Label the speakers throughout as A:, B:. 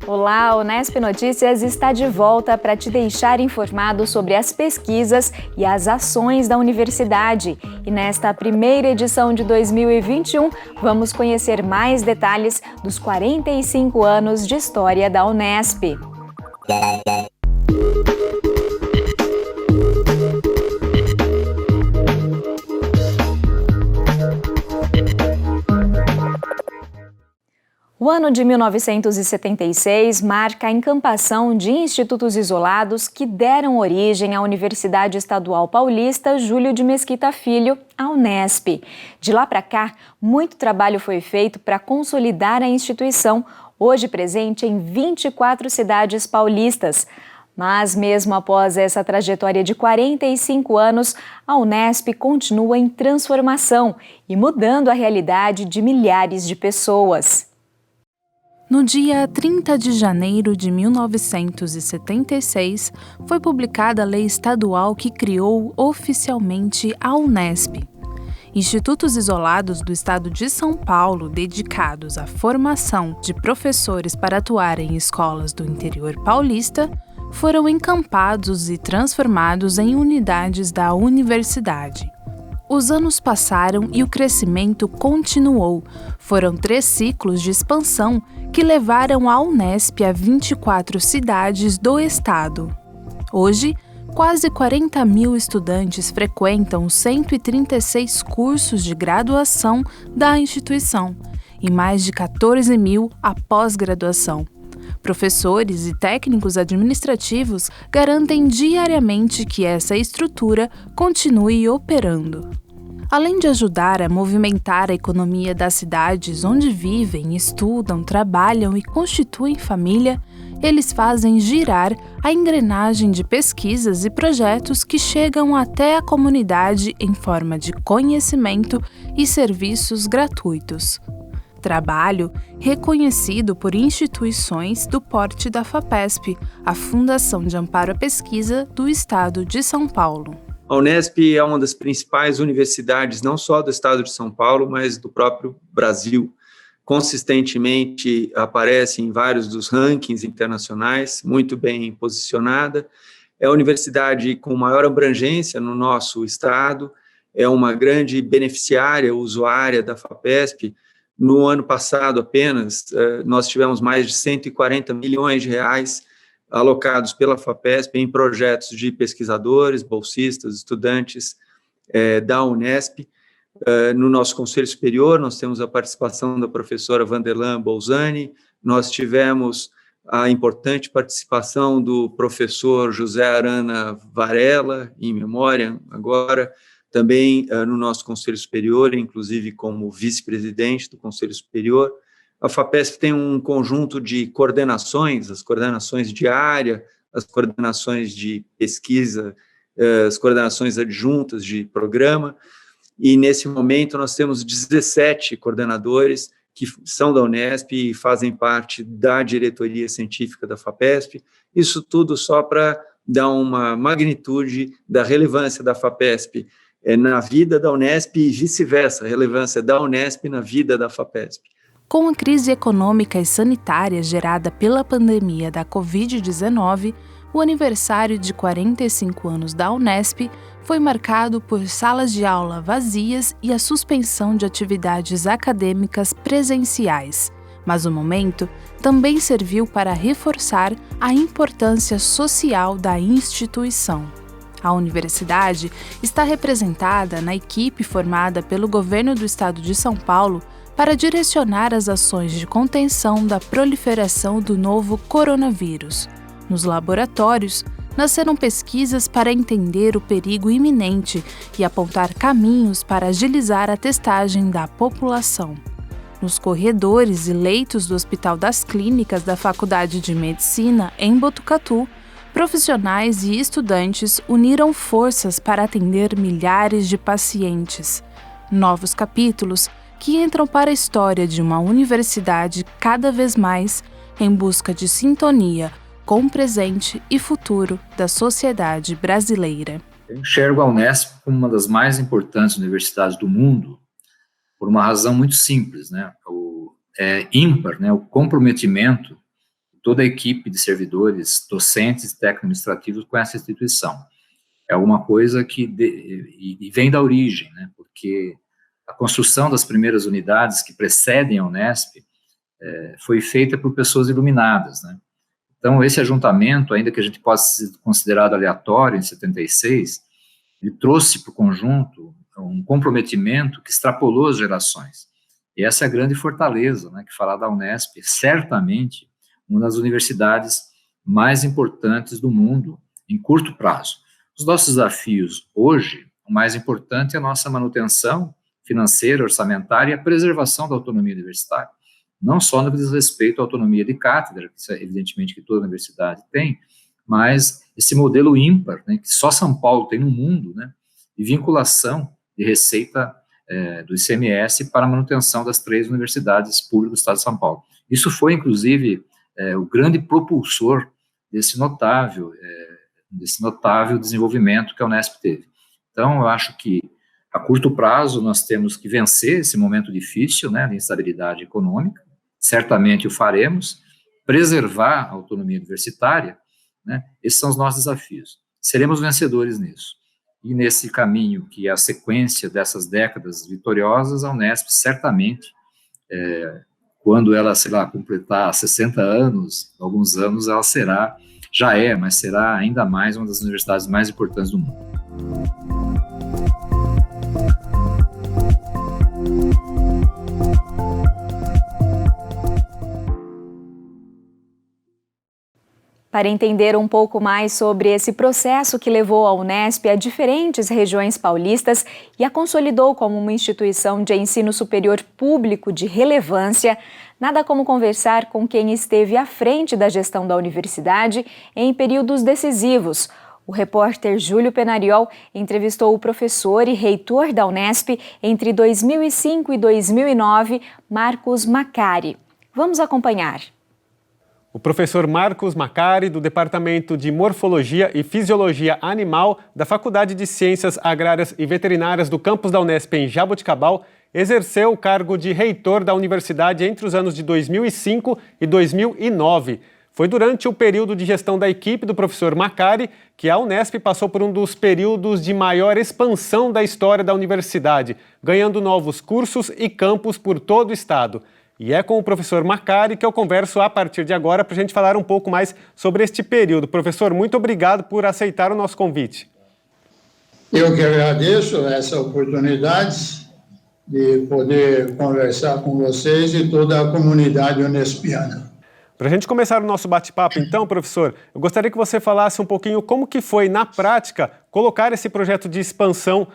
A: Olá, a Unesp Notícias está de volta para te deixar informado sobre as pesquisas e as ações da universidade. E nesta primeira edição de 2021, vamos conhecer mais detalhes dos 45 anos de história da Unesp. O ano de 1976 marca a encampação de institutos isolados que deram origem à Universidade Estadual Paulista Júlio de Mesquita Filho, a Unesp. De lá para cá, muito trabalho foi feito para consolidar a instituição, hoje presente em 24 cidades paulistas. Mas mesmo após essa trajetória de 45 anos, a Unesp continua em transformação e mudando a realidade de milhares de pessoas.
B: No dia 30 de janeiro de 1976, foi publicada a lei estadual que criou oficialmente a Unesp. Institutos isolados do estado de São Paulo, dedicados à formação de professores para atuar em escolas do interior paulista, foram encampados e transformados em unidades da universidade. Os anos passaram e o crescimento continuou. Foram 3 ciclos de expansão que levaram a Unesp a 24 cidades do estado. Hoje, quase 40 mil estudantes frequentam 136 cursos de graduação da instituição e mais de 14 mil a pós-graduação. Professores e técnicos administrativos garantem diariamente que essa estrutura continue operando. Além de ajudar a movimentar a economia das cidades onde vivem, estudam, trabalham e constituem família, eles fazem girar a engrenagem de pesquisas e projetos que chegam até a comunidade em forma de conhecimento e serviços gratuitos. Trabalho reconhecido por instituições do porte da FAPESP, a Fundação de Amparo à Pesquisa do Estado de São Paulo.
C: A Unesp é uma das principais universidades, não só do estado de São Paulo, mas do próprio Brasil. Consistentemente aparece em vários dos rankings internacionais, muito bem posicionada. É a universidade com maior abrangência no nosso estado, é uma grande beneficiária, usuária da FAPESP. No ano passado apenas, nós tivemos mais de 140 milhões de reais alocados pela FAPESP em projetos de pesquisadores, bolsistas, estudantes da Unesp. No nosso Conselho Superior, nós temos a participação da professora Vanderlan Bolzani, nós tivemos a importante participação do professor José Arana Varela, em memória agora, também no nosso Conselho Superior, inclusive como vice-presidente do Conselho Superior. A FAPESP tem um conjunto de coordenações, as coordenações de área, as coordenações de pesquisa, as coordenações adjuntas de programa, e nesse momento nós temos 17 coordenadores que são da Unesp e fazem parte da diretoria científica da FAPESP, isso tudo só para dar uma magnitude da relevância da FAPESP na vida da Unesp e vice-versa, a relevância da Unesp na vida da FAPESP.
B: Com a crise econômica e sanitária gerada pela pandemia da Covid-19, o aniversário de 45 anos da Unesp foi marcado por salas de aula vazias e a suspensão de atividades acadêmicas presenciais. Mas o momento também serviu para reforçar a importância social da instituição. A universidade está representada na equipe formada pelo governo do estado de São Paulo para direcionar as ações de contenção da proliferação do novo coronavírus. Nos laboratórios, nasceram pesquisas para entender o perigo iminente e apontar caminhos para agilizar a testagem da população. Nos corredores e leitos do Hospital das Clínicas da Faculdade de Medicina, em Botucatu, profissionais e estudantes uniram forças para atender milhares de pacientes. Novos capítulos que entram para a história de uma universidade cada vez mais em busca de sintonia com o presente e futuro da sociedade brasileira.
D: Eu enxergo a Unesp como uma das mais importantes universidades do mundo por uma razão muito simples, né? É ímpar, né? O comprometimento toda a equipe de servidores, docentes e técnico-administrativos com essa instituição. É alguma coisa que vem da origem, né, porque a construção das primeiras unidades que precedem a Unesp foi feita por pessoas iluminadas, né. Então, esse ajuntamento, ainda que a gente possa ser considerado aleatório em 76, ele trouxe para o conjunto um comprometimento que extrapolou as gerações. E essa é a grande fortaleza, né, que falar da Unesp, certamente uma das universidades mais importantes do mundo em curto prazo. Os nossos desafios hoje, o mais importante é a nossa manutenção financeira, orçamentária e a preservação da autonomia universitária. Não só no que diz respeito à autonomia de cátedra, que isso é evidentemente que toda universidade tem, mas esse modelo ímpar, né, que só São Paulo tem no mundo, né, de vinculação de receita do ICMS para a manutenção das 3 universidades públicas do Estado de São Paulo. Isso foi, inclusive, o grande propulsor desse notável desenvolvimento que a Unesp teve. Então, eu acho que, a curto prazo, nós temos que vencer esse momento difícil, né, de instabilidade econômica, certamente o faremos, preservar a autonomia universitária, né, esses são os nossos desafios. Seremos vencedores nisso. E nesse caminho, que é a sequência dessas décadas vitoriosas, a Unesp certamente, quando ela, sei lá, completar 60 anos, alguns anos, ela mas será ainda mais uma das universidades mais importantes do mundo.
A: Para entender um pouco mais sobre esse processo que levou a Unesp a diferentes regiões paulistas e a consolidou como uma instituição de ensino superior público de relevância, nada como conversar com quem esteve à frente da gestão da universidade em períodos decisivos. O repórter Júlio Penariol entrevistou o professor e reitor da Unesp entre 2005 e 2009, Marcos Macari. Vamos acompanhar.
E: O professor Marcos Macari, do Departamento de Morfologia e Fisiologia Animal da Faculdade de Ciências Agrárias e Veterinárias do campus da Unesp em Jaboticabal, exerceu o cargo de reitor da universidade entre os anos de 2005 e 2009. Foi durante o período de gestão da equipe do professor Macari que a Unesp passou por um dos períodos de maior expansão da história da universidade, ganhando novos cursos e campus por todo o estado. E é com o professor Macari que eu converso a partir de agora para a gente falar um pouco mais sobre este período. Professor, muito obrigado por aceitar o nosso convite.
F: Eu que agradeço essa oportunidade de poder conversar com vocês e toda a comunidade unespiana.
E: Para a gente começar o nosso bate-papo, então, professor, eu gostaria que você falasse um pouquinho como que foi, na prática, colocar esse projeto de expansão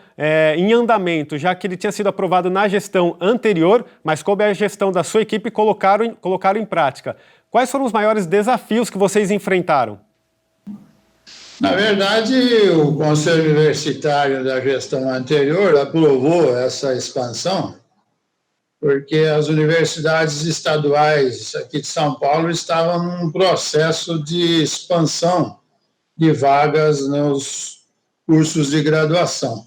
E: em andamento, já que ele tinha sido aprovado na gestão anterior, mas coube a gestão da sua equipe colocaram em prática. Quais foram os maiores desafios que vocês enfrentaram?
F: Na verdade, o Conselho Universitário da gestão anterior aprovou essa expansão, porque as universidades estaduais aqui de São Paulo estavam num processo de expansão de vagas nos cursos de graduação.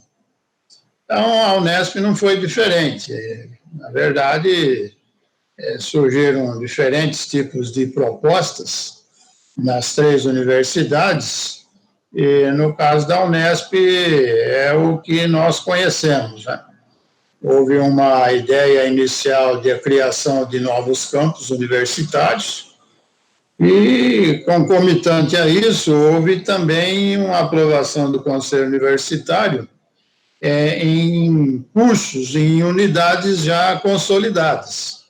F: Então, a Unesp não foi diferente. Na verdade, surgiram diferentes tipos de propostas nas 3 universidades, e no caso da Unesp é o que nós conhecemos, né? Houve uma ideia inicial de a criação de novos campos universitários e, concomitante a isso, houve também uma aprovação do Conselho Universitário em cursos, em unidades já consolidadas.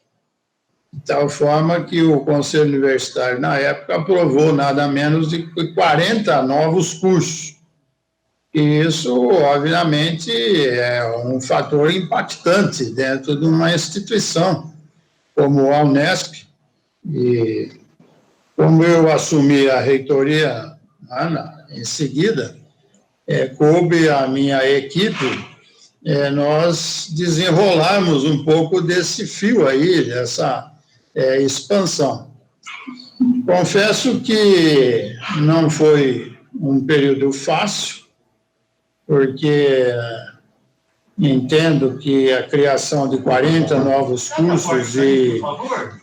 F: De tal forma que o Conselho Universitário, na época, aprovou nada menos de 40 novos cursos. E isso, obviamente, é um fator impactante dentro de uma instituição como a Unesp. E como eu assumi a reitoria em seguida, coube a minha equipe, nós desenrolarmos um pouco desse fio aí, dessa expansão. Confesso que não foi um período fácil, porque entendo que a criação de 40 novos cursos e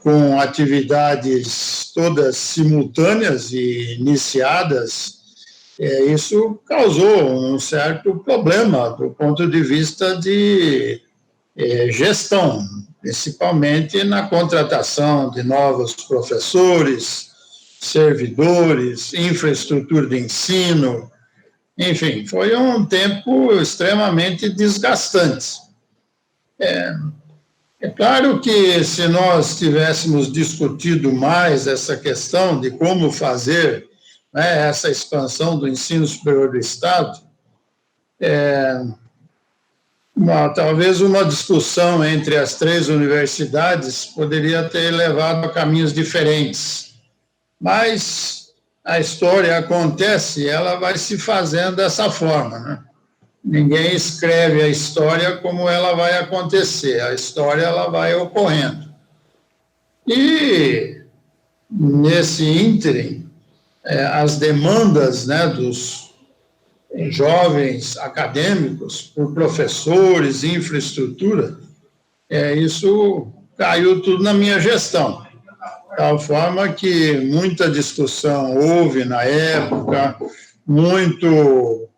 F: com atividades todas simultâneas e iniciadas, isso causou um certo problema do ponto de vista de gestão, principalmente na contratação de novos professores, servidores, infraestrutura de ensino. Enfim, foi um tempo extremamente desgastante. É claro que se nós tivéssemos discutido mais essa questão de como fazer, né, essa expansão do ensino superior do Estado, talvez uma discussão entre as 3 universidades poderia ter levado a caminhos diferentes. Mas a história acontece e ela vai se fazendo dessa forma, né? Ninguém escreve a história como ela vai acontecer, a história ela vai ocorrendo. E, nesse ínterim, as demandas, né, dos jovens acadêmicos por professores, infraestrutura, isso caiu tudo na minha gestão. De tal forma que muita discussão houve na época, muito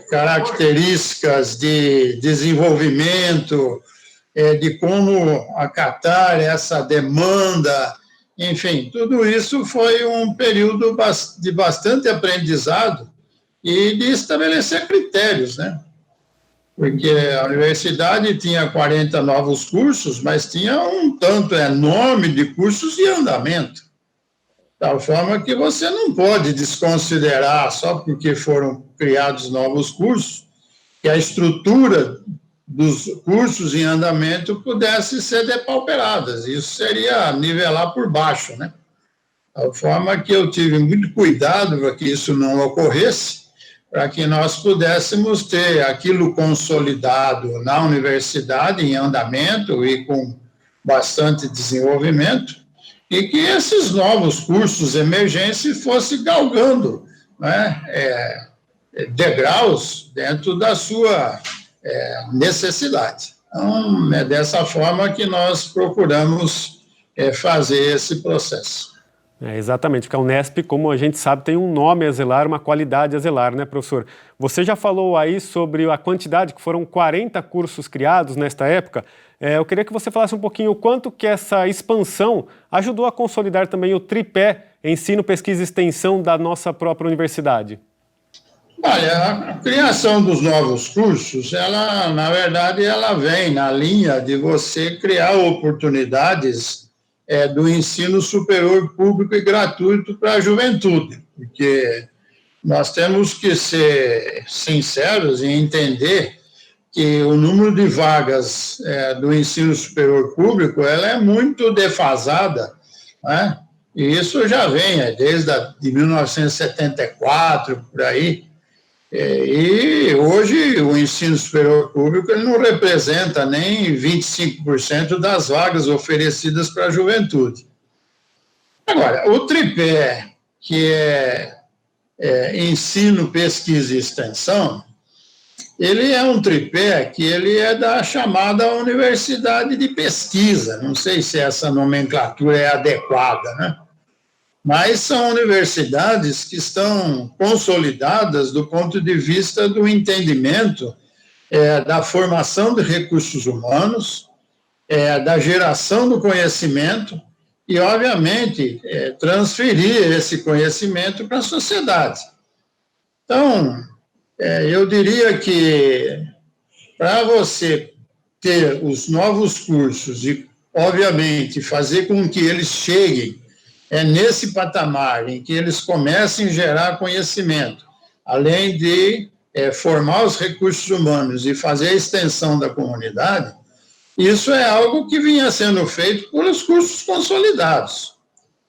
F: características de desenvolvimento, de como acatar essa demanda, enfim, tudo isso foi um período de bastante aprendizado e de estabelecer critérios, né? Porque a universidade tinha 40 novos cursos, mas tinha um tanto enorme de cursos em andamento. De tal forma que você não pode desconsiderar, só porque foram criados novos cursos, que a estrutura dos cursos em andamento pudesse ser depauperada. Isso seria nivelar por baixo, né? De tal forma que eu tive muito cuidado para que isso não ocorresse, para que nós pudéssemos ter aquilo consolidado na universidade, em andamento e com bastante desenvolvimento, e que esses novos cursos emergentes fossem galgando, né, degraus dentro da sua necessidade. Então, é dessa forma que nós procuramos fazer esse processo.
E: Exatamente, porque a Unesp, como a gente sabe, tem um nome a zelar, uma qualidade a zelar, né, professor? Você já falou aí sobre a quantidade, que foram 40 cursos criados nesta época. Eu queria que você falasse um pouquinho o quanto que essa expansão ajudou a consolidar também o tripé ensino, pesquisa e extensão da nossa própria universidade.
F: Olha, a criação dos novos cursos, ela, na verdade, ela vem na linha de você criar oportunidades do ensino superior público e gratuito para a juventude, porque nós temos que ser sinceros e entender que o número de vagas do ensino superior público ela é muito defasada, né? E isso já vem desde de 1974, por aí. E hoje o ensino superior público ele não representa nem 25% das vagas oferecidas para a juventude. Agora, o tripé, que é ensino, pesquisa e extensão, ele é um tripé que ele é da chamada universidade de pesquisa. Não sei se essa nomenclatura é adequada, né? Mas são universidades que estão consolidadas do ponto de vista do entendimento da formação de recursos humanos, da geração do conhecimento e, obviamente, transferir esse conhecimento para a sociedade. Então, eu diria que para você ter os novos cursos e, obviamente, fazer com que eles cheguem nesse patamar em que eles comecem a gerar conhecimento, além de formar os recursos humanos e fazer a extensão da comunidade, isso é algo que vinha sendo feito pelos cursos consolidados.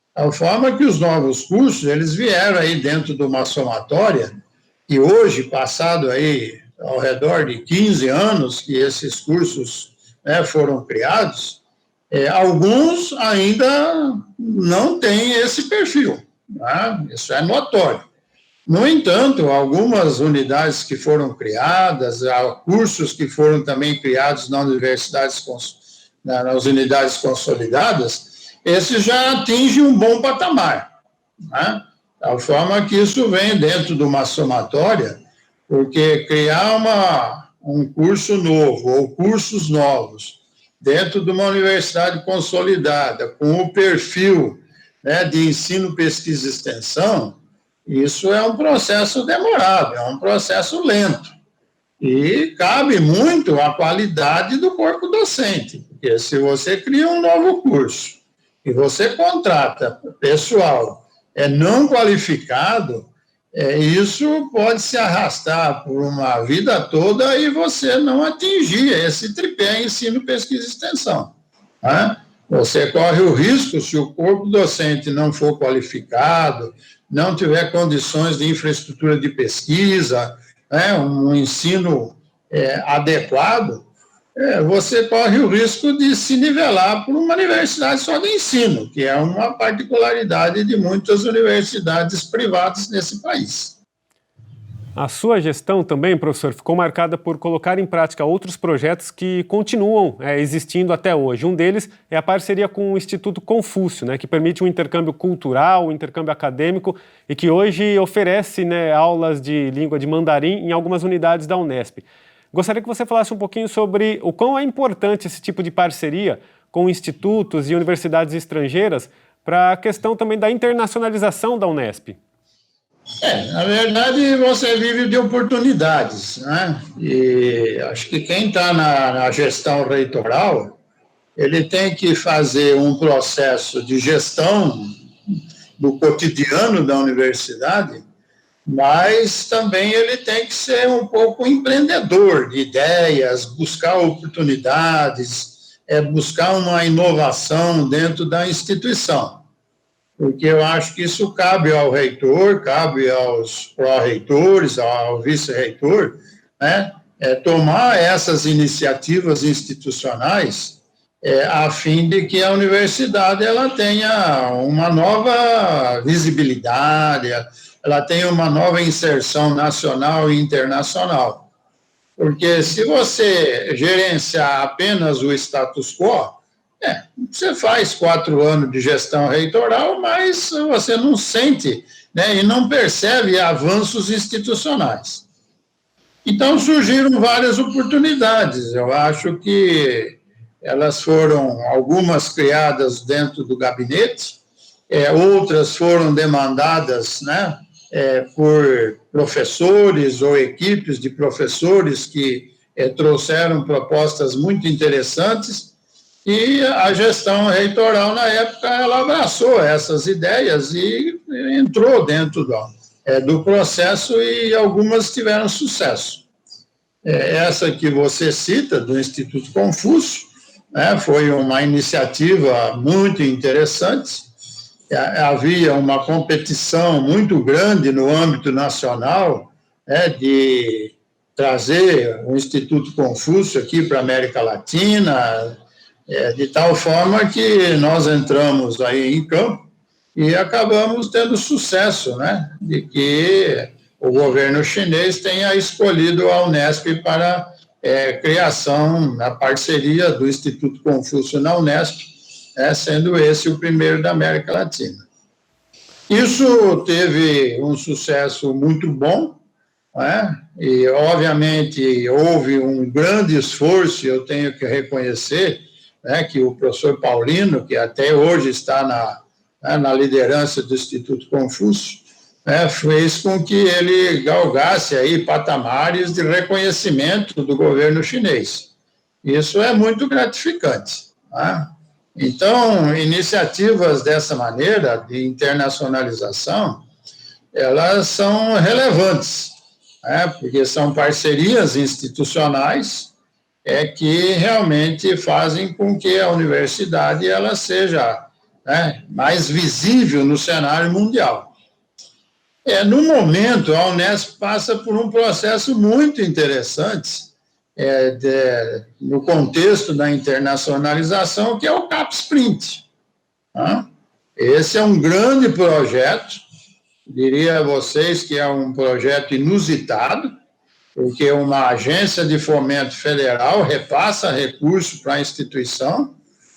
F: De tal forma que os novos cursos, eles vieram aí dentro de uma somatória, e hoje, passado aí ao redor de 15 anos que esses cursos foram criados, alguns ainda não têm esse perfil, né? Isso é notório. No entanto, algumas unidades que foram criadas, cursos que foram também criados nas unidades consolidadas, esses já atingem um bom patamar, né? De tal forma que isso vem dentro de uma somatória, porque criar um curso novo ou cursos novos dentro de uma universidade consolidada, com o perfil, né, de ensino, pesquisa e extensão, isso é um processo demorado, é um processo lento. E cabe muito à qualidade do corpo docente, porque se você cria um novo curso e você contrata pessoal não qualificado, isso pode se arrastar por uma vida toda e você não atingir esse tripé ensino, pesquisa e extensão, né? Você corre o risco, se o corpo docente não for qualificado, não tiver condições de infraestrutura de pesquisa, né, um ensino adequado, você corre o risco de se nivelar por uma universidade só de ensino, que é uma particularidade de muitas universidades privadas nesse país.
E: A sua gestão também, professor, ficou marcada por colocar em prática outros projetos que continuam existindo até hoje. Um deles é a parceria com o Instituto Confúcio, né, que permite um intercâmbio cultural, um intercâmbio acadêmico e que hoje oferece, né, aulas de língua de mandarim em algumas unidades da Unesp. Gostaria que você falasse um pouquinho sobre o quão é importante esse tipo de parceria com institutos e universidades estrangeiras para a questão também da internacionalização da Unesp.
F: Na verdade, você vive de oportunidades, né? E acho que quem está na gestão reitoral, ele tem que fazer um processo de gestão do cotidiano da universidade, mas também ele tem que ser um pouco empreendedor de ideias, buscar oportunidades, buscar uma inovação dentro da instituição. Porque eu acho que isso cabe ao reitor, cabe aos pró-reitores, ao vice-reitor, né, tomar essas iniciativas institucionais a fim de que a universidade ela tenha uma nova visibilidade, ela tenha uma nova inserção nacional e internacional. Porque se você gerenciar apenas o status quo, você faz 4 anos de gestão reitoral, mas você não sente, né, e não percebe avanços institucionais. Então, surgiram várias oportunidades. Eu acho que elas foram, algumas criadas dentro do gabinete, outras foram demandadas, né, por professores ou equipes de professores que trouxeram propostas muito interessantes. E a gestão reitoral, na época, ela abraçou essas ideias e entrou dentro do processo e algumas tiveram sucesso. Essa que você cita, do Instituto Confúcio, foi uma iniciativa muito interessante. Havia uma competição muito grande no âmbito nacional, de trazer o Instituto Confúcio aqui para a América Latina, de tal forma que nós entramos aí em campo e acabamos tendo sucesso, né, de que o governo chinês tenha escolhido a Unesp para criação, a parceria do Instituto Confúcio na Unesp, sendo esse o primeiro da América Latina. Isso teve um sucesso muito bom, e obviamente houve um grande esforço, eu tenho que reconhecer, que o professor Paulino, que até hoje está na liderança do Instituto Confúcio, fez com que ele galgasse aí patamares de reconhecimento do governo chinês. Isso é muito gratificante. Então, iniciativas dessa maneira, de internacionalização, elas são relevantes, porque são parcerias institucionais que realmente fazem com que a universidade ela seja mais visível no cenário mundial. No momento, a Unesp passa por um processo muito interessante no contexto da internacionalização, que é o CAPES-Print. Esse é um grande projeto diria a vocês que é um projeto inusitado, porque uma agência de fomento federal repassa recursos para a instituição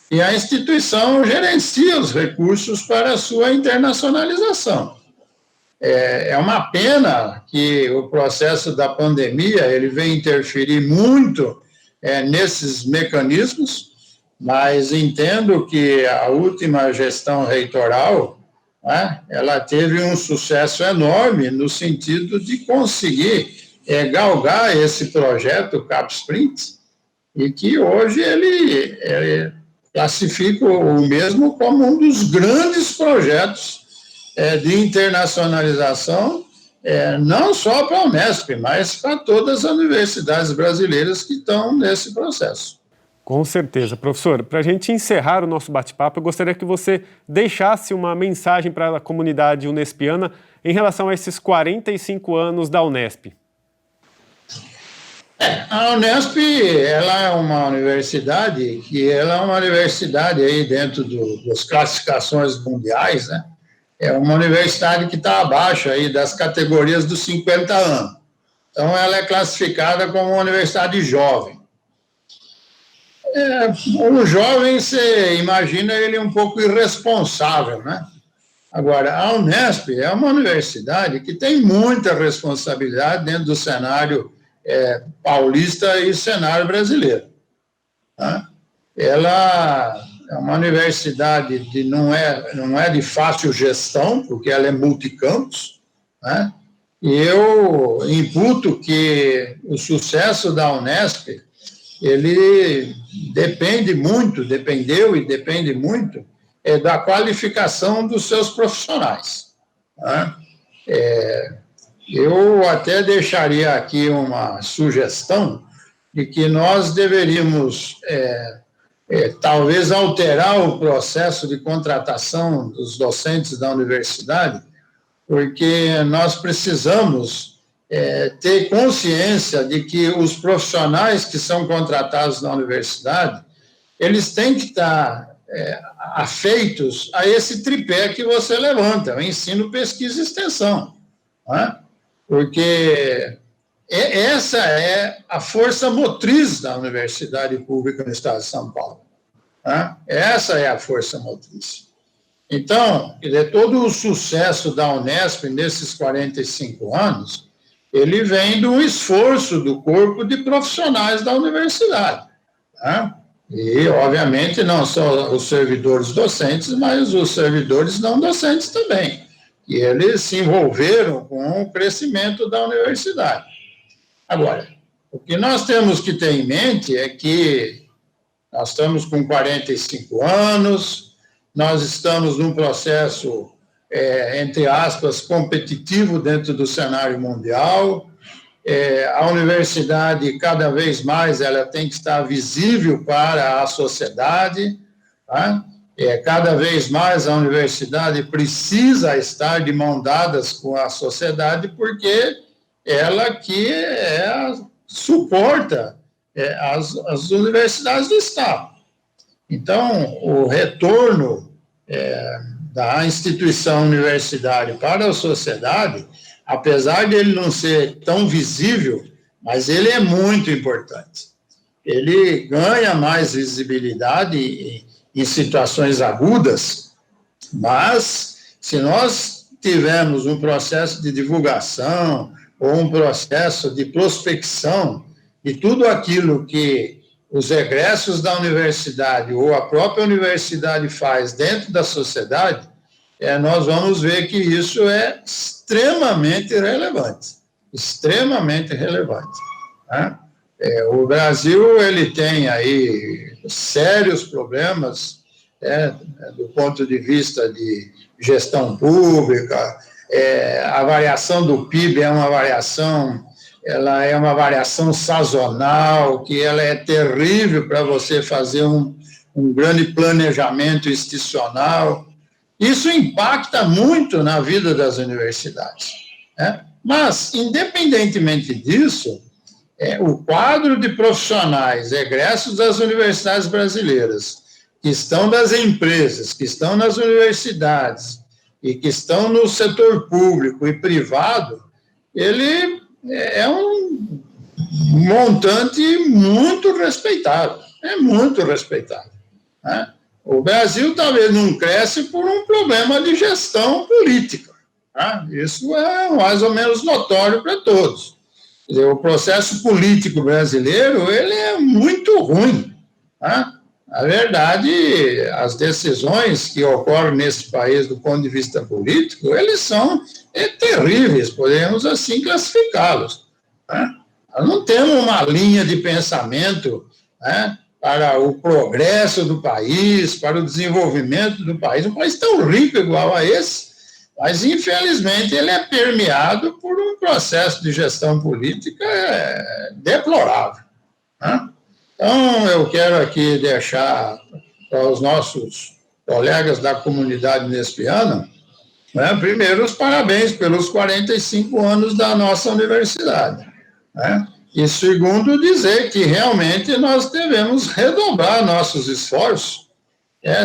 F: e a instituição gerencia os recursos para a sua internacionalização. É uma pena que o processo da pandemia ele vem interferir muito nesses mecanismos, mas entendo que a última gestão reitoral, né, ela teve um sucesso enorme no sentido de conseguir galgar esse projeto CapSprint, e que hoje ele classifica o mesmo como um dos grandes projetos de internacionalização, não só para a Unesp, mas para todas as universidades brasileiras que estão nesse processo.
E: Com certeza. Professor, para a gente encerrar o nosso bate-papo, eu gostaria que você deixasse uma mensagem para a comunidade unespiana em relação a esses 45 anos da Unesp.
F: A Unesp, ela é uma universidade que ela é uma universidade aí dentro das classificações mundiais, né? É uma universidade que está abaixo aí das categorias dos 50 anos. Então, ela é classificada como uma universidade jovem. O jovem, você imagina ele um pouco irresponsável, né? Agora, a Unesp é uma universidade que tem muita responsabilidade dentro do cenário paulista e cenário brasileiro. Né? Ela é uma universidade que não é de fácil gestão, porque ela é multicampus, né? E eu imputo que o sucesso da Unesp, ele depende muito da qualificação dos seus profissionais. Né? Eu até deixaria aqui uma sugestão de que nós deveríamos talvez alterar o processo de contratação dos docentes da universidade, porque nós precisamos ter consciência de que os profissionais que são contratados na universidade, eles têm que estar afeitos a esse tripé que você levanta, o ensino, pesquisa e extensão. Né? Porque essa é a força motriz da Universidade Pública no Estado de São Paulo. Né? Essa é a força motriz. Então, todo o sucesso da Unesp nesses 45 anos, ele vem do esforço do corpo de profissionais da universidade. Né? E, obviamente, não só os servidores docentes, mas os servidores não docentes também. E eles se envolveram com o crescimento da universidade. Agora, o que nós temos que ter em mente é que nós estamos com 45 anos, nós estamos num processo, entre aspas, competitivo dentro do cenário mundial. A universidade, cada vez mais, ela tem que estar visível para a sociedade, tá? Cada vez mais a universidade precisa estar de mãos dadas com a sociedade, porque ela que suporta as universidades do Estado. Então, o retorno da instituição universitária para a sociedade, apesar de ele não ser tão visível, mas ele é muito importante. Ele ganha mais visibilidade em situações agudas, mas se nós tivermos um processo de divulgação ou um processo de prospecção de tudo aquilo que os egressos da universidade ou a própria universidade faz dentro da sociedade, nós vamos ver que isso é extremamente relevante, né? O Brasil, ele tem aí sérios problemas, do ponto de vista de gestão pública. A variação do PIB é uma variação sazonal, que ela é terrível para você fazer um grande planejamento institucional. Isso impacta muito na vida das universidades, né? Mas, independentemente disso, o quadro de profissionais egressos das universidades brasileiras, que estão das empresas, que estão nas universidades, e que estão no setor público e privado, ele é um montante muito respeitado, né? O Brasil talvez não cresce por um problema de gestão política, né? Isso é mais ou menos notório para todos. Quer dizer, o processo político brasileiro ele é muito ruim, né? Na verdade, as decisões que ocorrem nesse país do ponto de vista político, eles são terríveis, podemos assim classificá-los, né? Nós não temos uma linha de pensamento, né, para o progresso do país, para o desenvolvimento do país. Um país tão rico igual a esse, mas, infelizmente, ele é permeado por um processo de gestão política deplorável, né? Então, eu quero aqui deixar para os nossos colegas da comunidade nespiana, né, primeiro, os parabéns pelos 45 anos da nossa universidade, né? E segundo, dizer que realmente nós devemos redobrar nossos esforços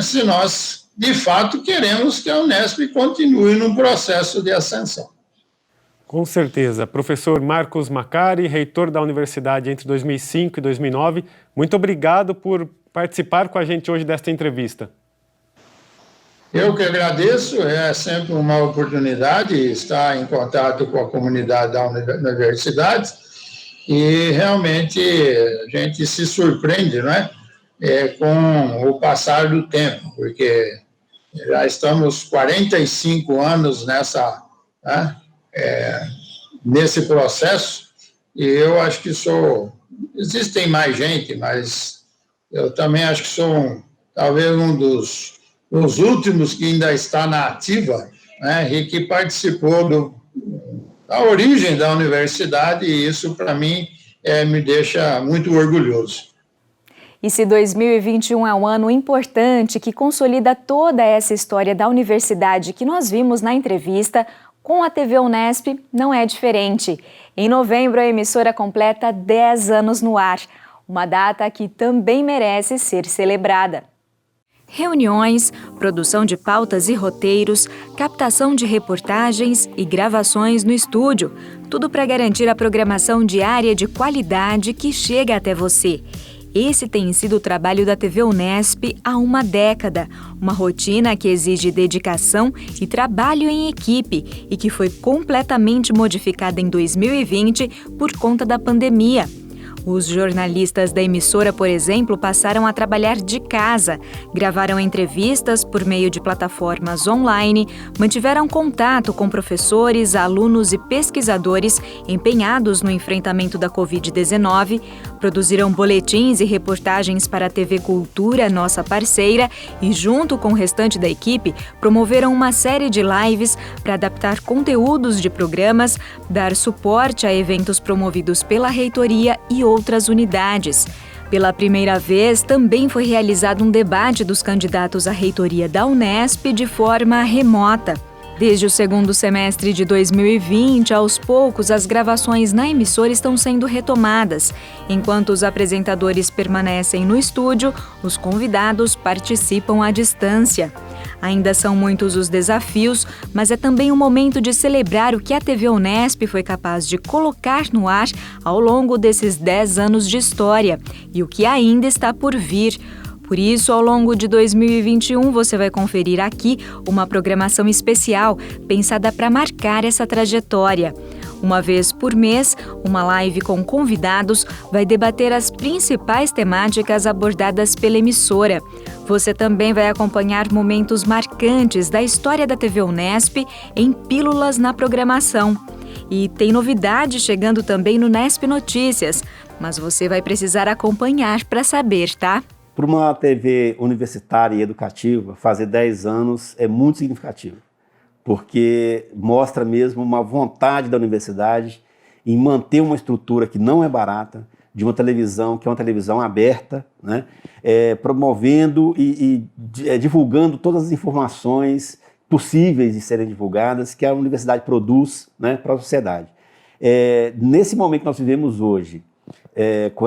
F: se nós, de fato, queremos que a Unesp continue num processo de ascensão.
E: Com certeza. Professor Marcos Macari, reitor da universidade entre 2005 e 2009, muito obrigado por participar com a gente hoje desta entrevista.
F: Eu que agradeço, é sempre uma oportunidade estar em contato com a comunidade da universidade e realmente a gente se surpreende, né, com o passar do tempo, porque já estamos 45 anos né, nesse processo e eu acho que existem mais gente, mas eu também acho que sou talvez um dos últimos que ainda está na ativa, né, e que participou da origem da universidade, e isso, para mim, me deixa muito orgulhoso.
A: E se 2021 é um ano importante que consolida toda essa história da universidade que nós vimos na entrevista, com a TV Unesp não é diferente. Em novembro, a emissora completa 10 anos no ar, uma data que também merece ser celebrada. Reuniões, produção de pautas e roteiros, captação de reportagens e gravações no estúdio. Tudo para garantir a programação diária de qualidade que chega até você. Esse tem sido o trabalho da TV Unesp há uma década. Uma rotina que exige dedicação e trabalho em equipe e que foi completamente modificada em 2020 por conta da pandemia. Os jornalistas da emissora, por exemplo, passaram a trabalhar de casa, gravaram entrevistas por meio de plataformas online, mantiveram contato com professores, alunos e pesquisadores empenhados no enfrentamento da Covid-19, produziram boletins e reportagens para a TV Cultura, nossa parceira, e junto com o restante da equipe, promoveram uma série de lives para adaptar conteúdos de programas, dar suporte a eventos promovidos pela reitoria e outras unidades. Pela primeira vez, também foi realizado um debate dos candidatos à reitoria da Unesp de forma remota. Desde o segundo semestre de 2020, aos poucos, as gravações na emissora estão sendo retomadas. Enquanto os apresentadores permanecem no estúdio, os convidados participam à distância. Ainda são muitos os desafios, mas é também um momento de celebrar o que a TV Unesp foi capaz de colocar no ar ao longo desses 10 anos de história e o que ainda está por vir. Por isso, ao longo de 2021, você vai conferir aqui uma programação especial pensada para marcar essa trajetória. Uma vez por mês, uma live com convidados vai debater as principais temáticas abordadas pela emissora. Você também vai acompanhar momentos marcantes da história da TV Unesp em pílulas na programação. E tem novidade chegando também no Unesp Notícias, mas você vai precisar acompanhar para saber, tá?
G: Para uma TV universitária e educativa, fazer 10 anos é muito significativo, porque mostra mesmo uma vontade da universidade em manter uma estrutura que não é barata, de uma televisão que é uma televisão aberta, né? Promovendo e divulgando todas as informações possíveis de serem divulgadas que a universidade produz, né, para a sociedade. Nesse momento que nós vivemos hoje, com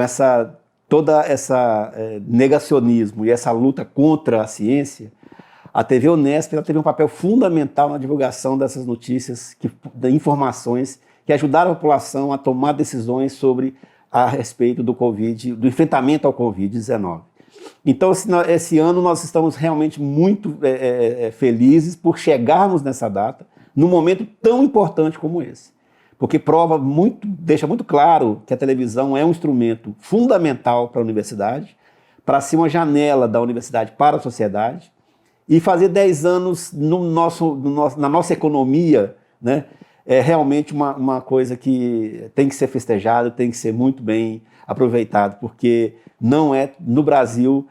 G: toda essa negacionismo e essa luta contra a ciência, a TV Unesp ela teve um papel fundamental na divulgação dessas notícias, de informações que ajudaram a população a tomar decisões a respeito do Covid, do enfrentamento ao Covid-19. Então, esse ano nós estamos realmente muito felizes por chegarmos nessa data, num momento tão importante como esse. Porque deixa muito claro que a televisão é um instrumento fundamental para a universidade, para ser uma janela da universidade para a sociedade, e fazer 10 anos na nossa economia, né, é realmente uma coisa que tem que ser festejada, tem que ser muito bem aproveitado, porque no Brasil,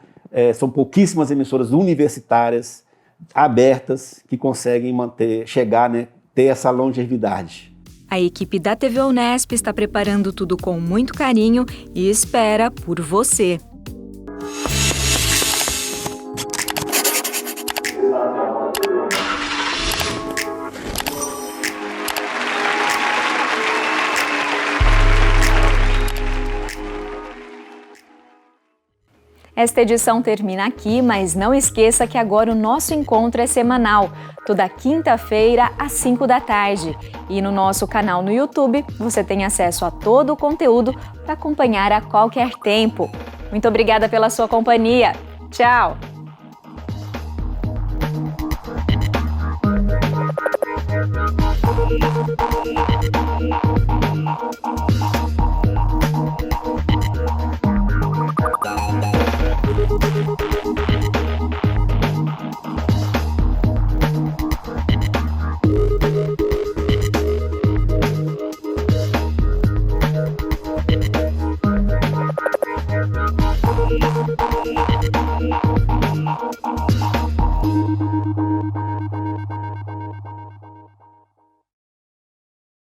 G: são pouquíssimas emissoras universitárias abertas que conseguem chegar, né, ter essa longevidade.
A: A equipe da TV Unesp está preparando tudo com muito carinho e espera por você. Esta edição termina aqui, mas não esqueça que agora o nosso encontro é semanal, toda quinta-feira às 5 da tarde. E no nosso canal no YouTube, você tem acesso a todo o conteúdo para acompanhar a qualquer tempo. Muito obrigada pela sua companhia. Tchau!